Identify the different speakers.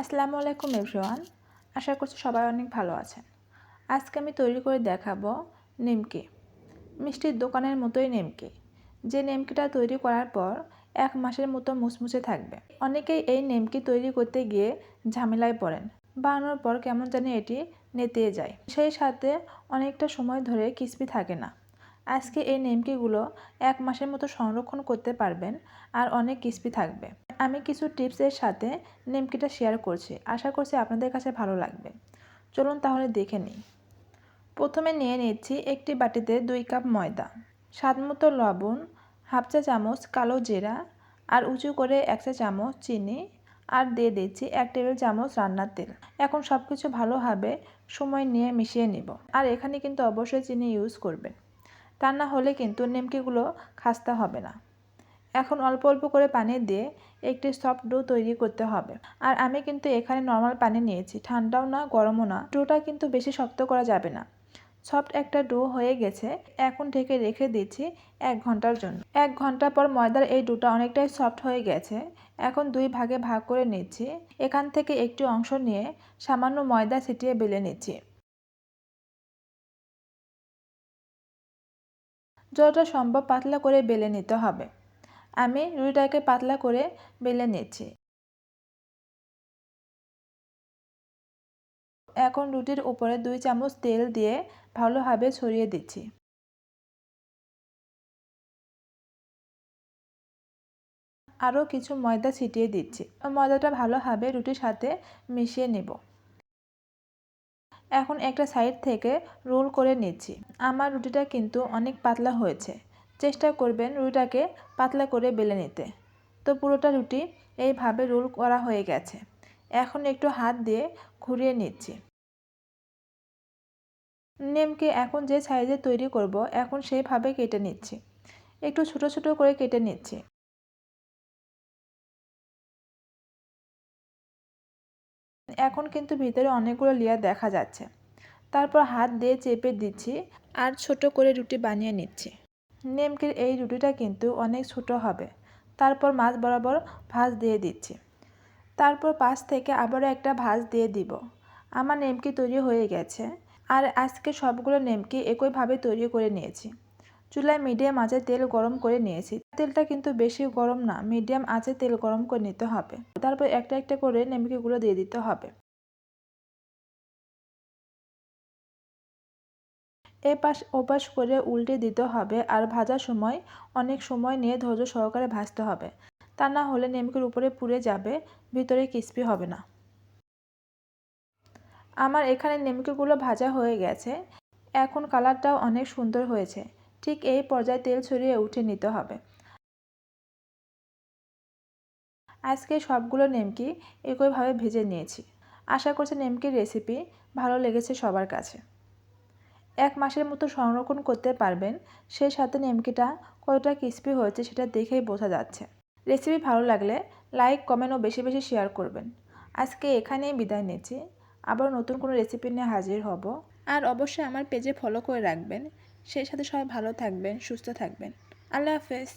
Speaker 1: আসসালামু আলাইকুম এভরিওয়ান। আশা করছি সবাই অনেক ভালো আছেন। আজকে আমি তৈরি করে দেখাবো নিমকি। মিষ্টির দোকানের মতোই নিমকি, যে নিমকিটা তৈরি করার পর 1 মাসের মতো মুচমুচে থাকবে। অনেকেই এই নিমকি তৈরি করতে গিয়ে ঝামেলায় পড়েন, বানানোর পর কেমন জানি এটি নেতিয়ে যায়, সেই সাথে অনেকটা সময় ধরে ক্রিস্পি থাকে না। আজকে এই নিমকিগুলো 1 মাসের মতো সংরক্ষণ করতে পারবেন আর অনেক ক্রিস্পি থাকবে। আমি কিছু টিপসের সাথে নিমকিটা শেয়ার করছি, আশা করছি আপনাদের কাছে ভালো লাগবে। চলুন তাহলে দেখে নিই। প্রথমে নিয়ে নিচ্ছি একটি বাটিতে 2 কাপ ময়দা, স্বাদমতো লবণ, হাফ চা চামচ কালো জিরা, আর উঁচু করে 1 চা চামচ চিনি, আর দিয়ে দিচ্ছি 1 টেবিল চামচ রান্নার তেল। এখন সব কিছু ভালোভাবে সময় নিয়ে মিশিয়ে নিব। আর এখানে কিন্তু অবশ্যই চিনি ইউজ করবেন, তা না হলে কিন্তু নিমকিগুলো খাস্তা হবে না। এখন অল্প অল্প করে পানি দিয়ে একটি সফট ডো তৈরি করতে হবে। আর আমি কিন্তু এখানে নর্মাল পানি নিয়েছি, ঠান্ডাও না গরমও না। ডোটা কিন্তু বেশি শক্ত করা যাবে না। সফট একটা ডো হয়ে গেছে, এখন ঢেকে রেখে দিচ্ছি 1 ঘন্টার জন্য। 1 ঘন্টা পর ময়দার এই ডোটা অনেকটাই সফট হয়ে গেছে। এখন 2 ভাগে ভাগ করে নিচ্ছি। এখান থেকে একটি অংশ নিয়ে সামান্য ময়দা ছিটিয়ে বেলে নিচ্ছি। যতটা সম্ভব পাতলা করে বেলে নিতে হবে। আমি রুটিটাকে পাতলা করে বেলে নিচ্ছি। এখন রুটির উপরে 2 চামচ তেল দিয়ে ভালোভাবে ছড়িয়ে দিচ্ছি। আরও কিছু ময়দা ছিটিয়ে দিচ্ছি। ময়দাটা ভালোভাবে রুটির সাথে মিশিয়ে নেব। এখন একটা সাইড থেকে রোল করে নিচ্ছি। আমার রুটিটা কিন্তু অনেক পাতলা হয়েছে। চেষ্টা করবেন রুটিটাকে পাতলা করে বেলে নিতে। তো পুরোটা রুটি এইভাবে রোল করা হয়ে গেছে। এখন একটু হাত দিয়ে ঘুরিয়ে নিচ্ছি। নিমকি এখন যে সাইজে তৈরি করব, এখন সেইভাবে কেটে নিচ্ছি। একটু ছোট ছোট করে কেটে নিচ্ছি। এখন কিন্তু ভিতরে অনেকগুলো লেয়ার দেখা যাচ্ছে। তারপর হাত দিয়ে চেপে দিচ্ছি আর ছোট করে রুটি বানিয়ে নিচ্ছি। নিমকির এই রুটিটা কিন্তু অনেক ছোট হবে। তারপর মাছ বরাবর ভাঁজ দিয়ে দিচ্ছি। তারপর পাশ থেকে আবারও একটা ভাঁজ দিয়ে দিব। আমার নিমকি তৈরি হয়ে গেছে। আর আজকে সবগুলো নিমকি একইভাবে তৈরি করে নিয়েছি। চুলায় মিডিয়াম আঁচে তেল গরম করে নিয়েছি। তেলটা কিন্তু বেশি গরম না, মিডিয়াম আঁচে তেল গরম করে নিতে হবে। তারপর একটা একটা করে নিমকিগুলো দিয়ে দিতে হবে। এপাশ ওপাশ করে উল্টে দিতে হবে। আর ভাজার সময় অনেক সময় নিয়ে ধৈর্য সহকারে ভাজতে হবে, তা না হলে নিমকির উপরে পুড়ে যাবে, ভিতরে ক্রিস্পি হবে না। আমার এখানে নিমকিগুলো ভাজা হয়ে গেছে। এখন কালারটাও অনেক সুন্দর হয়েছে। ঠিক এই পর্যায়ে তেল ছড়িয়ে উঠে নিতে হবে। আজকে সবগুলো নিমকি একইভাবে ভেজে নিয়েছি। আশা করছি নিমকির রেসিপি ভালো লেগেছে সবার কাছে। 1 মাসের মতো সংরক্ষণ করতে পারবেন, সেই সাথে নিমকিটা কতটা ক্রিস্পি হয়েছে সেটা দেখেই বোঝা যাচ্ছে। রেসিপি ভালো লাগলে লাইক, কমেন্ট ও বেশি বেশি শেয়ার করবেন। আজকে এখানেই বিদায় নিচ্ছি। আবার নতুন কোনো রেসিপি নিয়ে হাজির হব। আর অবশ্যই আমার পেজে ফলো করে রাখবেন। সেই সাথে সবাই ভালো থাকবেন, সুস্থ থাকবেন। আল্লাহ হাফেজ।